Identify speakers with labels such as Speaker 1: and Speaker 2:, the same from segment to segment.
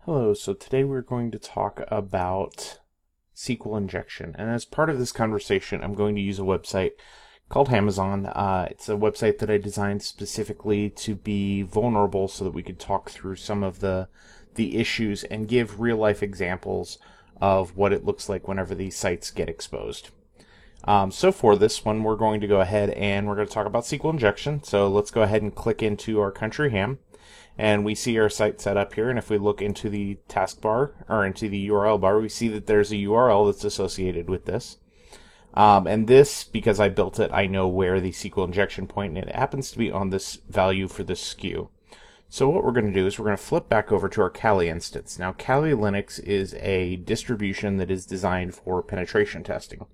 Speaker 1: Hello, so today we're going to talk about SQL injection. And as part of this conversation, I'm going to use a website called Amazon. It's a website that I designed specifically to be vulnerable so that we could talk through some of the issues and give real life examples of what it looks like whenever these sites get exposed. So for this one, we're going to go ahead and we're going to talk about SQL injection. So let's go ahead and click into our country ham. And we see our site set up here, and if we look into the taskbar, or into the URL bar, we see that there's a URL that's associated with this. And this, because I built it, I know where the SQL injection point, and it happens to be on this value for this SKU. So what we're going to do is we're going to flip back over to our Kali instance. Now, Kali Linux is a distribution that is designed for penetration testing.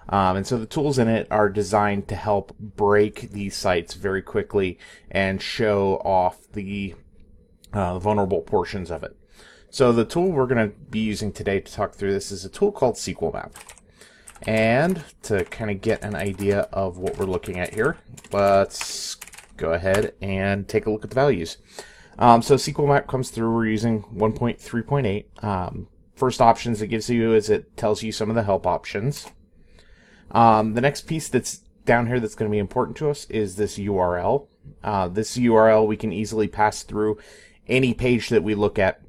Speaker 1: And so the tools in it are designed to help break these sites very quickly and show off the vulnerable portions of it. So the tool we're going to be using today to talk through this is a tool called SQL Map. And to kind of get an idea of what we're looking at here, let's go ahead and take a look at the values. So SQL Map comes through, we're using 1.3.8. First options it gives you is it tells you some of the help options. The next piece that's down here that's going to be important to us is this URL. This URL we can easily pass through any page that we look at.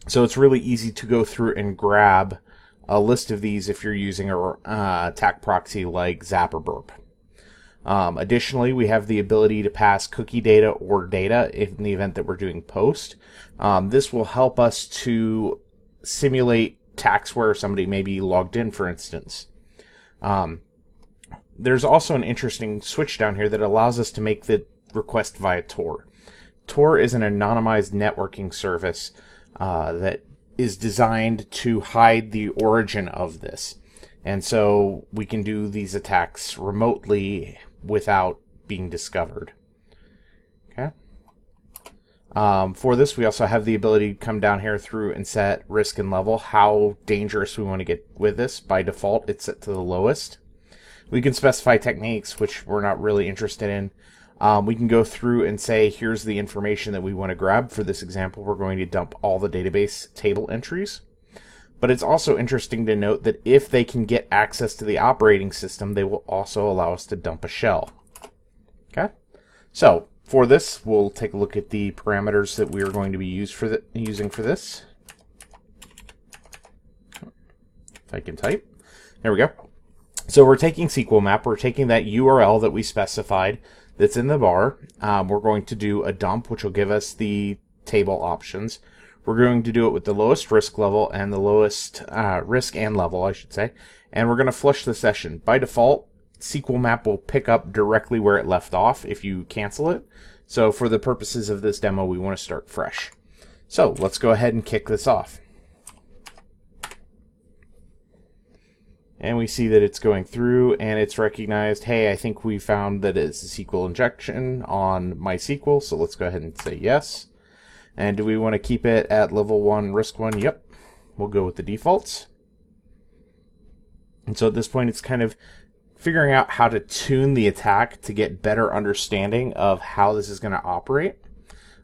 Speaker 1: So it's really easy to go through and grab a list of these if you're using a attack proxy like Zap or Burp. Additionally, we have the ability to pass cookie data or data in the event that we're doing post. This will help us to simulate attacks where somebody may be logged in, for instance. There's also an interesting switch down here that allows us to make the request via Tor. Tor is an anonymized networking service that is designed to hide the origin of this. And so we can do these attacks remotely without being discovered. Okay. For this, we also have the ability to come down here through and set risk and level, how dangerous we want to get with this. By default, it's set to the lowest. We can specify techniques, which we're not really interested in. We can go through and say, here's the information that we want to grab. For this example, we're going to dump all the database table entries. But it's also interesting to note that if they can get access to the operating system, they will also allow us to dump a shell. Okay? So, for this, we'll take a look at the parameters that we are going to be using for this. If I can type. There we go. So we're taking SQL Map, we're taking that URL that we specified that's in the bar. We're going to do a dump, which will give us the table options. We're going to do it with the lowest risk level and the lowest risk and level, I should say. And we're going to flush the session. By default, SQL Map will pick up directly where it left off if you cancel it. So for the purposes of this demo, we want to start fresh. So let's go ahead and kick this off. And we see that it's going through and it's recognized, hey, I think we found that it's a SQL injection on MySQL, so let's go ahead and say yes. And do we want to keep it at level 1, risk 1? Yep. We'll go with the defaults. And so at this point, it's kind of figuring out how to tune the attack to get better understanding of how this is going to operate.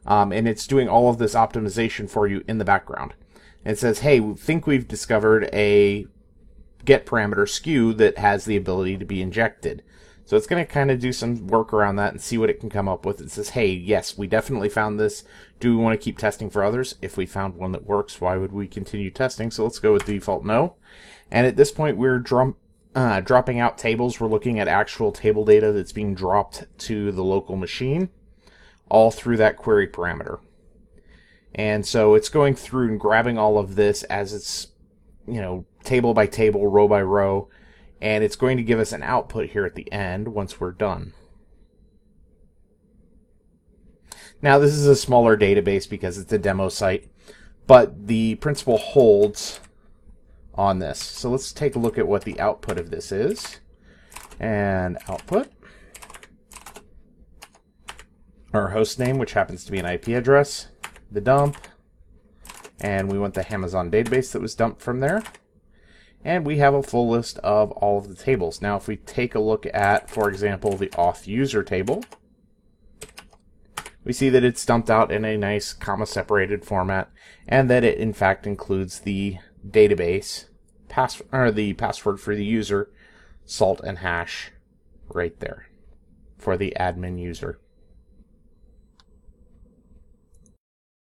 Speaker 1: And it's doing all of this optimization for you in the background. And it says, hey, we think we've discovered a get parameter SKU that has the ability to be injected. So it's going to kind of do some work around that and see what it can come up with. It says, hey, yes, we definitely found this. Do we want to keep testing for others? If we found one that works, why would we continue testing? So let's go with default no. And at this point, we're dropping out tables. We're looking at actual table data that's being dropped to the local machine, all through that query parameter. And so it's going through and grabbing all of this as it's, table by table, row by row, and it's going to give us an output here at the end once we're done. Now, this is a smaller database because it's a demo site, but the principle holds on this. So let's take a look at what the output of this is. And output, our host name, which happens to be an IP address, the dump, and we want the Amazon database that was dumped from there. And we have a full list of all of the tables. Now, if we take a look at, for example, the auth user table, we see that it's dumped out in a nice comma-separated format, and that it in fact includes the database, the password for the user, salt and hash, right there for the admin user.